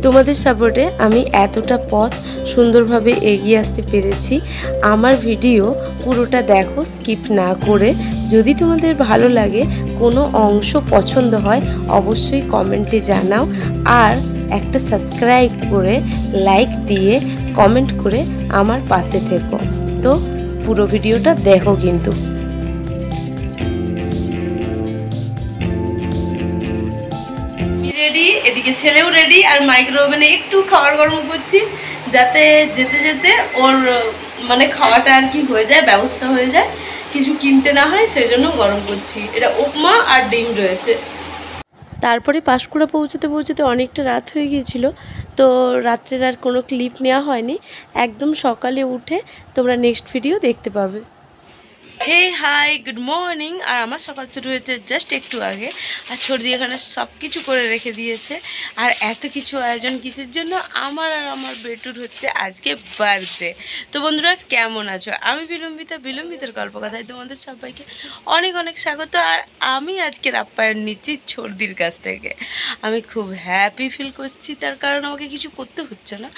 তোমাদের সাপোর্টে আমি এতটা পথ সুন্দরভাবে এগিয়ে আসতে পেরেছি। আমার ভিডিও পুরোটা দেখো, স্কিপ না করে। যদি তোমাদের ভালো লাগে, কোনো অংশ পছন্দ হয়, অবশ্যই কমেন্টে জানাও। আর একটা সাবস্ক্রাইব করে, লাইক দিয়ে, কমেন্ট করে আমার পাশে থেকো। তো পুরো ভিডিওটা দেখো কিন্তু। রেডি, এদিকে ছেলেও রেডি, আর মাইক্রো ওভেনে একটু খাবার গরম করছি, যাতে যেতে যেতে ওর মানে খাওয়াটা আর কি হয়ে যায়, ব্যবস্থা হয়ে যায়, কিছু কিনতে না হয়, সেই জন্য গরম করছি। এটা উপমা আর ডিম রয়েছে। তারপরে পাঁশকুড়া পৌঁছতে পৌঁছতে অনেকটা রাত হয়ে গিয়েছিল, তো রাত্রের আর কোনো ক্লিপ নেওয়া হয়নি। একদম সকালে উঠে তোমরা নেক্সট ভিডিও দেখতে পাবে। হে হাই, গুড মর্নিং। আর আমার সকাল শুরু হয়েছে জাস্ট একটু আগে, আর সর্দি এখানে সব কিছু করে রেখে দিয়েছে। আর এত কিছু আয়োজন কিসের জন্য? আমার আর আমার বেটুর হচ্ছে আজকে বার্থডে। তো বন্ধুরা, কেমন আছো? আমি বিলম্বিতার গল্পকথায় তোমাদের সবাইকে অনেক অনেক স্বাগত। আর আমি আজকের আপ্যায়ন নিচ্ছি সর্দির কাছ থেকে। আমি খুব হ্যাপি ফিল করছি, তার কারণ আমাকে কিছু করতে হচ্ছে না,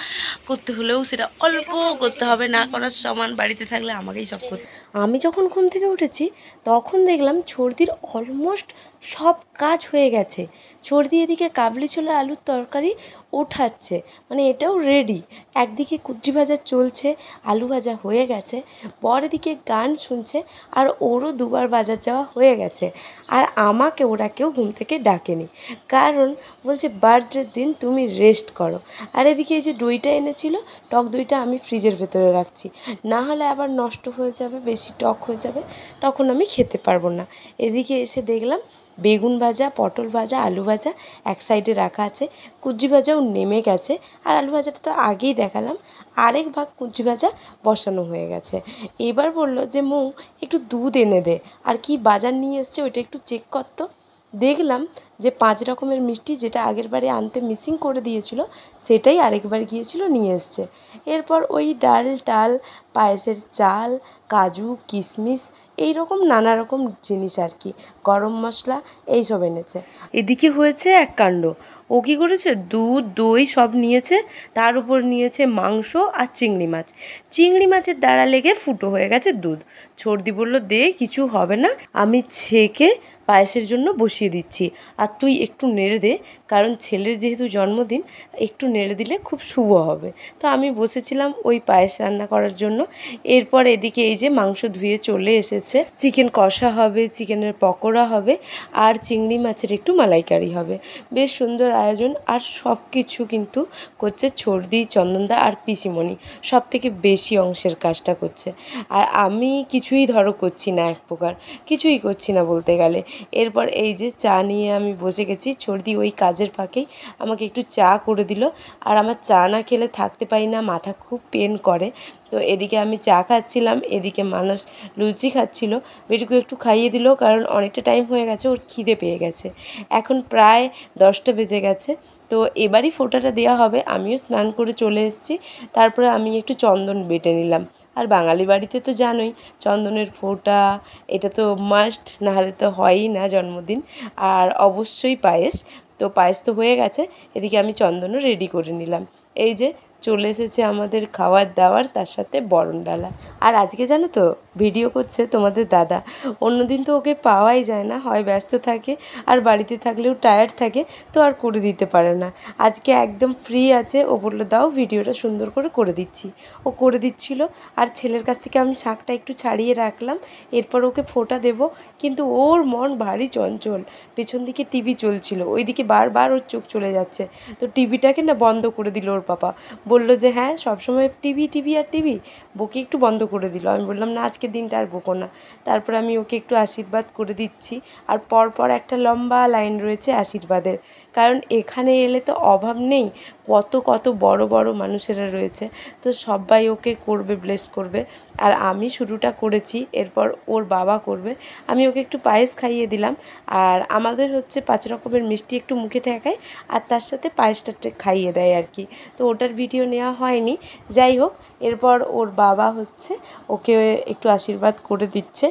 করতে হলেও সেটা অল্প করতে হবে, না করার সমান বাড়িতে থাকলে আমাকেই সব করতে। আমি যখন ঘুম থেকে উঠেছি তখন দেখলাম সর্দির অলমোস্ট সব কাজ হয়ে গেছে। সর্দি এদিকে কাবলি ছোলা আলুর তরকারি ওঠাচ্ছে, মানে এটাও রেডি। একদিকে কুচি ভাজা চলছে, আলু ভাজা হয়ে গেছে, বর এদিকে গান শুনছে, আর ওরও দুবার বাজার যাওয়া হয়ে গেছে। আর আমাকে ওরা কেউ ঘুম থেকে ডাকেনি, কারণ বলছে বার্থডের দিন তুমি রেস্ট করো। আর এদিকে এই যে দইটা এনেছিল, টক দইটা আমি ফ্রিজের ভেতরে রাখছি, না হলে আবার নষ্ট হয়ে যাবে, বেশি টক হয়ে যাবে, তখন আমি খেতে পারবো না। এদিকে এসে দেখলাম বেগুন ভাজা, পটল ভাজা, আলু ভাজা এক সাইডে রাখা আছে, কুচি ভাজাও নেমে গেছে। আর আলু ভাজাটা তো আগেই দেখালাম, আরেক ভাগ কুচি ভাজা বসানো হয়ে গেছে। এবার বললো যে মৌ একটু দুধ এনে দে, আর কি বাজার নিয়ে এসছে ওইটা একটু চেক করতো। দেখলাম যে 5 রকমের মিষ্টি, যেটা আগের বারে আনতে মিসিং করে দিয়েছিল, সেটাই আরেকবার গিয়েছিল নিয়ে এসছে। এরপর ওই ডাল টাল, পায়েসের চাল, কাজু, কিশমিশ, এই রকম নানা রকম জিনিস আর কি, গরম মশলা এইসব এনেছে। এদিকে হয়েছে এক কাণ্ড। ও কী করেছে, দুধ দই সব নিয়েছে, তার উপর নিয়েছে মাংস আর চিংড়ি মাছ। চিংড়ি মাছের দ্বারা লেগে ফুটো হয়ে গেছে দুধ। সর্দি বলল দে, কিছু হবে না, আমি ছেঁকে পায়েসের জন্য বসিয়ে দিচ্ছি, আর তুই একটু নেড়ে দে, কারণ ছেলের যেহেতু জন্মদিন, একটু নেড়ে দিলে খুব শুভ হবে। তো আমি বসেছিলাম ওই পায়েস রান্না করার জন্য। এরপর এদিকে এই যে মাংস ধুয়ে চলে এসেছে, চিকেন কষা হবে, চিকেনের পকোড়া হবে, আর চিংড়ি মাছের একটু মালাইকারি হবে। বেশ সুন্দর আয়োজন। আর সব কিছু কিন্তু করছে সর্দি, চন্দনদা আর পিসিমণি, সব থেকে বেশি অংশের কাজটা করছে। আর আমি কিছুই ধরো করছি না, এক প্রকার কিছুই করছি না বলতে গেলে। এরপর এই যে চা নিয়ে আমি বসে গেছি, সর্দি ওই কাজের ফাঁকেই আমাকে একটু চা করে দিল। আর আমার চা না খেলে থাকতে পারি না, মাথা খুব পেন করে। তো এদিকে আমি চা খাচ্ছিলাম, এদিকে মানুষ লুচি খাচ্ছিল। বেটুকে একটু খাইয়ে দিল, কারণ অনেকটা টাইম হয়ে গেছে, ওর খিদে পেয়ে গেছে। এখন প্রায় 10টা বেজে গেছে। তো এবারই ফোঁটাটা দেওয়া হবে। আমিও স্নান করে চলে এসেছি, তারপরে আমি একটু চন্দন বেটে নিলাম। আর বাঙালি বাড়িতে তো জানোই, চন্দনের ফোঁটা এটা তো মাস্ট, নাহলে তো হয়ই না জন্মদিন। আর অবশ্যই পায়েস, তো পায়েস তো হয়ে গেছে। এদিকে আমি চন্দনও রেডি করে নিলাম। এই যে চলে এসেছে আমাদের খাওয়ার দাওয়ার, তার সাথে বরণডালা। আর আজকে জানো তো, ভিডিও করছে তোমাদের দাদা। অন্যদিন তো ওকে পাওয়াই যায় না, হয় ব্যস্ত থাকে, আর বাড়িতে থাকলেও টায়ার্ড থাকে, তো আর করে দিতে পারে না। আজকে একদম ফ্রি আছে, ও বললো দাও ভিডিওটা সুন্দর করে করে দিচ্ছি। ও করে দিচ্ছিল। আর ছেলের কাছ থেকে আমি শাকটা একটু ছাড়িয়ে রাখলাম, এরপর ওকে ফোঁটা দেব। কিন্তু ওর মন ভারী চঞ্চল, পেছন দিকে টিভি চলছিল, ওইদিকে বারবার ওর চোখ চলে যাচ্ছে। তো টিভিটাকে না বন্ধ করে দিল ওর পাপা, বললো যে হ্যাঁ সবসময় টিভি টিভি আর টিভি, বকে একটু বন্ধ করে দিল। আমি বললাম না, আজকের দিনটা আর বকো না। তারপর আমি ওকে একটু আশীর্বাদ করে দিচ্ছি। আর পরপর একটা লম্বা লাইন রয়েছে আশীর্বাদের, কারণ এখানে এলে তো অভাব নেই, কত কত বড় বড় মানুষেরা রয়েছে, তো সবাই ওকে করবে, ব্লেস করবে। আর আমি শুরুটা করেছি, এরপর ওর বাবা করবে। আমি ওকে একটু পায়েস খাইয়ে দিলাম। আর আমাদের হচ্ছে 5 রকমের মিষ্টি একটু মুখে ঠেকায়, আর তার সাথে পায়েসটা খাইয়ে দেয় আর কি। তো ওটার ভিডিও নেওয়া হয়নি। যাই হোক, এরপর ওর বাবা হচ্ছে ওকে একটু আশীর্বাদ করে দিচ্ছে।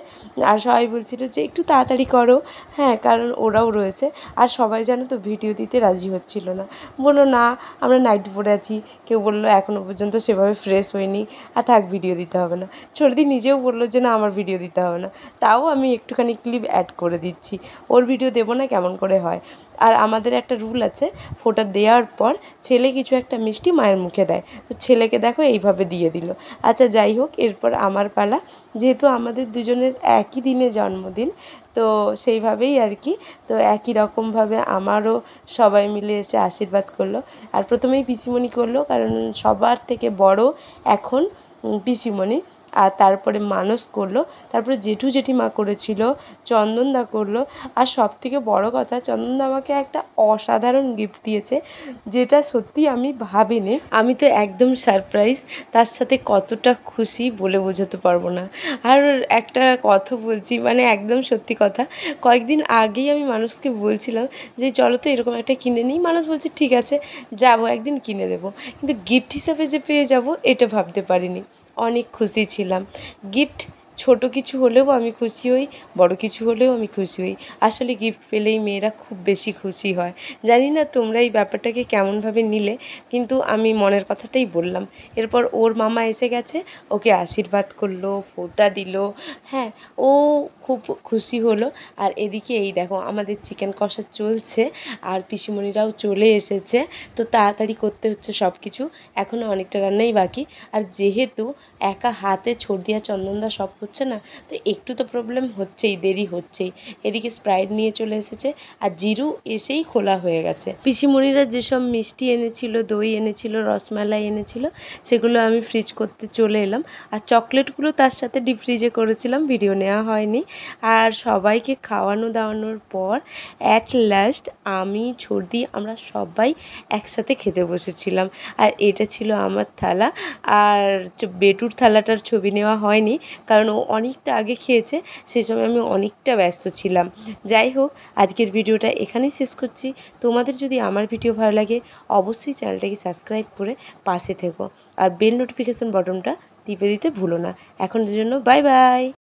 আর সবাই বলছিল যে একটু তাড়াতাড়ি করো, হ্যাঁ, কারণ ওরাও রয়েছে। আর সবাই জানো তো ভিডিও দিতে রাজি হচ্ছিল না, বললো না আমরা নাইটি পরে আছি, কেউ বললো এখনও পর্যন্ত সেভাবে ফ্রেশ হয়নি, আর থাক ভিডিও দিতে হবে না। ছর্দি নিজেও বললো যে না আমার ভিডিও দিতে হবে না, তাও আমি একটুখানি ক্লিপ অ্যাড করে দিচ্ছি, ওর ভিডিও দেবো না কেমন করে হয়। আর আমাদের একটা রুল আছে, ফোঁটা দেওয়ার পর ছেলে কিছু একটা মিষ্টি মায়ের মুখে দেয়, তো ছেলেকে দেখো এইভাবে দিয়ে দিল। আচ্ছা যাই হোক, এরপর আমার পালা, যেহেতু আমাদের দুজনের একই দিনে জন্মদিন, তো সেইভাবেই আর কি, তো একই রকমভাবে আমারও সবাই মিলে এসে আশীর্বাদ করলো। আর প্রথমেই পিসিমণি করলো, কারণ সবার থেকে বড় এখন পিসিমণি, আর তারপরে মানস করলো, তারপরে জেঠু জেঠিমা করেছিল, চন্দনদা করলো। আর সবথেকে বড় কথা, চন্দনদা আমাকে একটা অসাধারণ গিফট দিয়েছে, যেটা সত্যি আমি ভাবিনি। আমি তো একদম সারপ্রাইজ, তার সাথে কতটা খুশি বলে বোঝাতে পারবো না। আর একটা কথা বলছি, মানে একদম সত্যি কথা, কয়েকদিন আগেই আমি মানুষকে বলছিলাম যে চলো তো এরকম একটা কিনে নিই। মানুষ বলছে ঠিক আছে যাবো, একদিন কিনে দেবো, কিন্তু গিফট হিসাবে যে পেয়ে যাব এটা ভাবতে পারিনি। অনেক খুশি ছিলাম। গিফট ছোট কিছু হলেও আমি খুশি হই, বড় কিছু হলেও আমি খুশি হই। আসলে গিফট পেলেই মেয়েরা খুব বেশি খুশি হয়। জানি না তোমরা এই ব্যাপারটাকে কেমনভাবে নিলে, কিন্তু আমি মনের কথাটাই বললাম। এরপর ওর মামা এসে গেছে, ওকে আশীর্বাদ করলো, ফোঁটা দিল, হ্যাঁ ও খুব খুশি হলো। আর এদিকে এই দেখো আমাদের চিকেন কষা চলছে, আর পিসিমণিরাও চলে এসেছে, তো তাড়াতাড়ি করতে হচ্ছে সব কিছু, এখনও অনেকটা রান্নাই বাকি। আর যেহেতু একা হাতে ছর্দি আর চন্দনদা সব হচ্ছে না, তো একটু তো প্রবলেম হচ্ছেই, দেরি হচ্ছেই। এদিকে স্প্রাইট নিয়ে চলে এসেছে, আর জিরু এসেই খোলা হয়ে গেছে। পিসিমণিরা যেসব মিষ্টি এনেছিল, দই এনেছিল, রসমালাই এনেছিল, সেগুলো আমি ফ্রিজ করতে চলে এলাম। আর চকলেটগুলো তার সাথে ডিপ ফ্রিজে করেছিলাম, ভিডিও নেওয়া হয়নি। আর সবাইকে খাওয়ানো দাওয়ানোর পর অ্যাট লাস্ট আমি ছর্দি আমরা সবাই একসাথে খেতে বসেছিলাম। আর এটা ছিল আমার থালা, আর বেটুর থালাটার ছবি নেওয়া হয়নি, কারণ ও অনেকটা আগে খেয়েছে, সেই সময় আমি অনেকটা ব্যস্ত ছিলাম। যাই হোক, আজকের ভিডিওটা এখানেই শেষ করছি। তোমাদের যদি আমার ভিডিও ভালো লাগে অবশ্যই চ্যানেলটাকে সাবস্ক্রাইব করে পাশে থেকো, আর বেল নোটিফিকেশান বটনটা টিপে দিতে ভুলো না। এখনের জন্য বাই বাই।